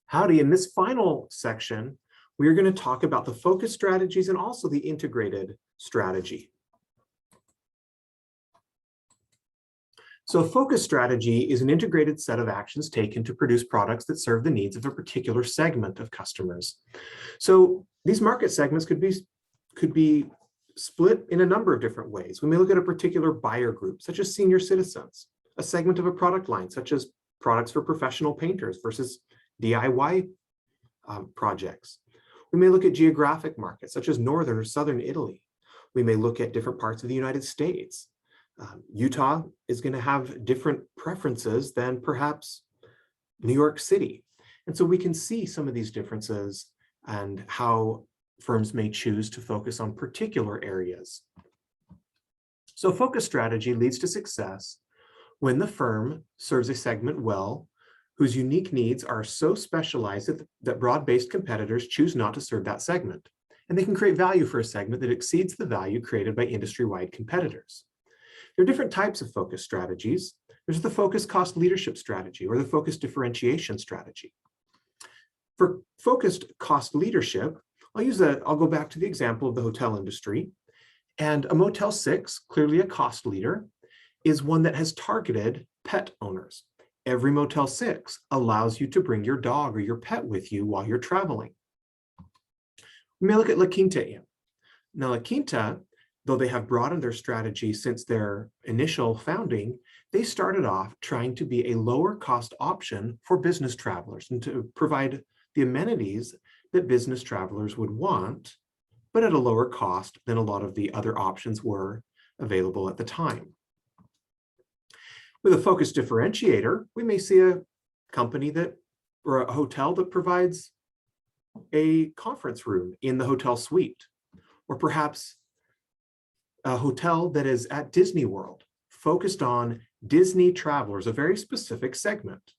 Howdy, in this final section, we are going to talk about the focus strategies and also the integrated strategy. So a focus strategy is an integrated set of actions taken to produce products that serve the needs of a particular segment of customers. So these market segments could be split in a number of different ways. We may look at a particular buyer group, such as senior citizens, a segment of a product line, such as products for professional painters versus DIY projects. We may look at geographic markets, such as northern or southern Italy. We may look at different parts of the United States. Utah is going to have different preferences than perhaps New York City. And so we can see some of these differences and how firms may choose to focus on particular areas. So focus strategy leads to success when the firm serves a segment well, whose unique needs are so specialized that broad-based competitors choose not to serve that segment. And they can create value for a segment that exceeds the value created by industry-wide competitors. There are different types of focus strategies. There's the focus cost leadership strategy or the focus differentiation strategy. For focused cost leadership, I'll go back to the example of the hotel industry. And a Motel 6, clearly a cost leader, is one that has targeted pet owners. Every Motel 6 allows you to bring your dog or your pet with you while you're traveling. We may look at La Quinta Inn. Now, La Quinta, though they have broadened their strategy since their initial founding, they started off trying to be a lower cost option for business travelers and to provide the amenities that business travelers would want, but at a lower cost than a lot of the other options were available at the time. With a focus differentiator, we may see a company or a hotel that provides a conference room in the hotel suite, or perhaps a hotel that is at Disney World, focused on Disney travelers, a very specific segment.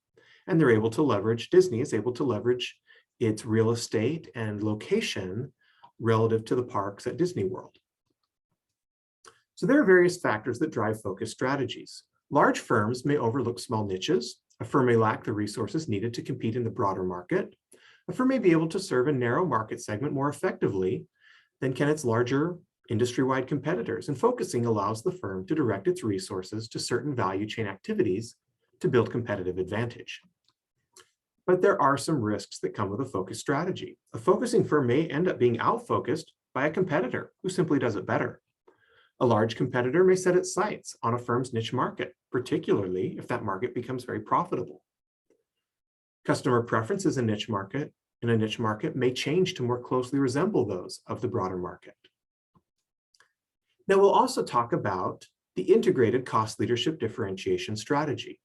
And Disney is able to leverage its real estate and location relative to the parks at Disney World. So there are various factors that drive focus strategies. Large firms may overlook small niches. A firm may lack the resources needed to compete in the broader market. A firm may be able to serve a narrow market segment more effectively than can its larger industry-wide competitors, and focusing allows the firm to direct its resources to certain value chain activities to build competitive advantage. But there are some risks that come with a focus strategy. A focusing firm may end up being out-focused by a competitor who simply does it better. A large competitor may set its sights on a firm's niche market, particularly if that market becomes very profitable. Customer preferences in a niche market may change to more closely resemble those of the broader market. Now, we'll also talk about the integrated cost leadership differentiation strategy.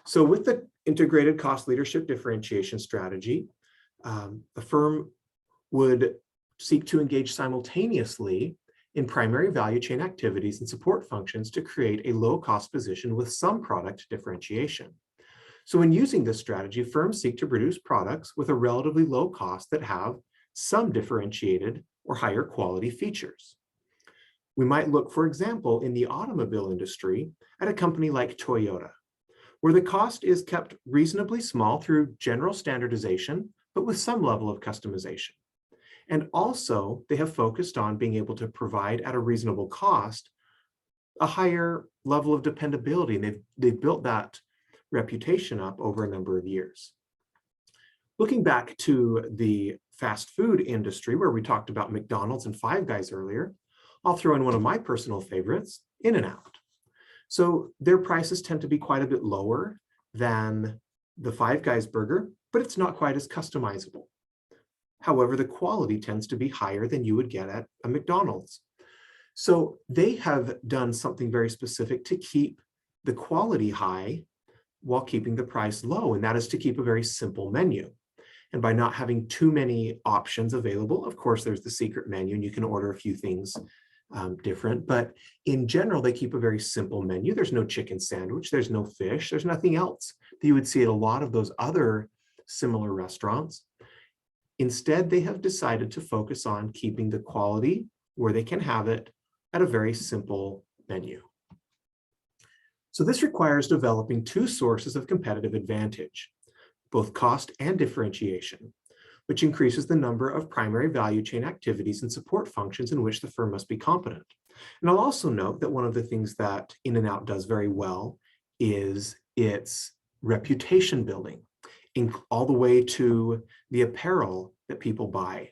So with the integrated cost leadership differentiation strategy, the firm would seek to engage simultaneously in primary value chain activities and support functions to create a low-cost position with some product differentiation. So in using this strategy, firms seek to produce products with a relatively low cost that have some differentiated or higher quality features. We might look, for example, in the automobile industry at a company like Toyota, where the cost is kept reasonably small through general standardization, but with some level of customization. And also, they have focused on being able to provide at a reasonable cost a higher level of dependability. And they've built that reputation up over a number of years. Looking back to the fast food industry, where we talked about McDonald's and Five Guys earlier, I'll throw in one of my personal favorites, In-N-Out. So their prices tend to be quite a bit lower than the Five Guys burger, but it's not quite as customizable. However, the quality tends to be higher than you would get at a McDonald's. So they have done something very specific to keep the quality high while keeping the price low, and that is to keep a very simple menu. And by not having too many options available, of course, there's the secret menu, and you can order a few things different, but in general, they keep a very simple menu. There's no chicken sandwich, there's no fish, there's nothing else that you would see at a lot of those other similar restaurants. Instead, they have decided to focus on keeping the quality where they can have it at a very simple menu. So this requires developing two sources of competitive advantage, both cost and differentiation, which increases the number of primary value chain activities and support functions in which the firm must be competent. And I'll also note that one of the things that In-N-Out does very well is its reputation building, all the way to the apparel that people buy.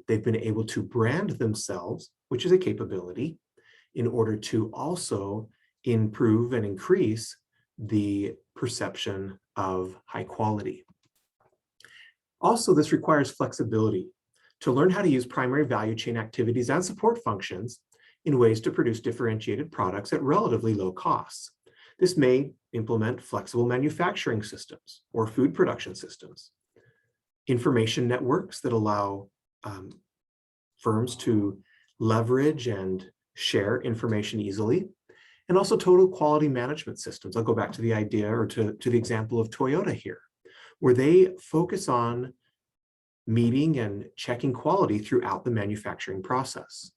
They've been able to brand themselves, which is a capability, in order to also improve and increase the perception of high quality. Also, this requires flexibility to learn how to use primary value chain activities and support functions in ways to produce differentiated products at relatively low costs. This may implement flexible manufacturing systems or food production systems, information networks that allow firms to leverage and share information easily, and also total quality management systems. I'll go back to the idea or to the example of Toyota here, where they focus on meeting and checking quality throughout the manufacturing process.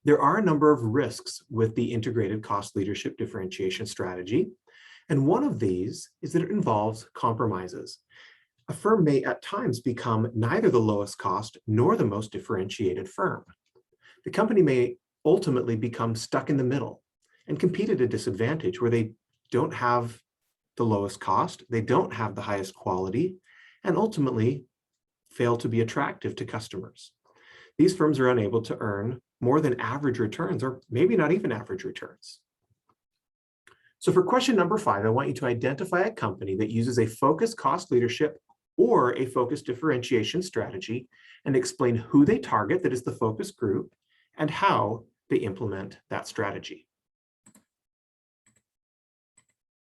There are a number of risks with the integrated cost leadership differentiation strategy, and one of these is that it involves compromises. A firm may at times become neither the lowest cost nor the most differentiated firm. The company may ultimately become stuck in the middle and compete at a disadvantage where they don't have the lowest cost, they don't have the highest quality, and ultimately fail to be attractive to customers. These firms are unable to earn more than average returns, or maybe not even average returns. So for question number 5, I want you to identify a company that uses a focused cost leadership or a focused differentiation strategy and explain who they target, that is the focus group, and how they implement that strategy.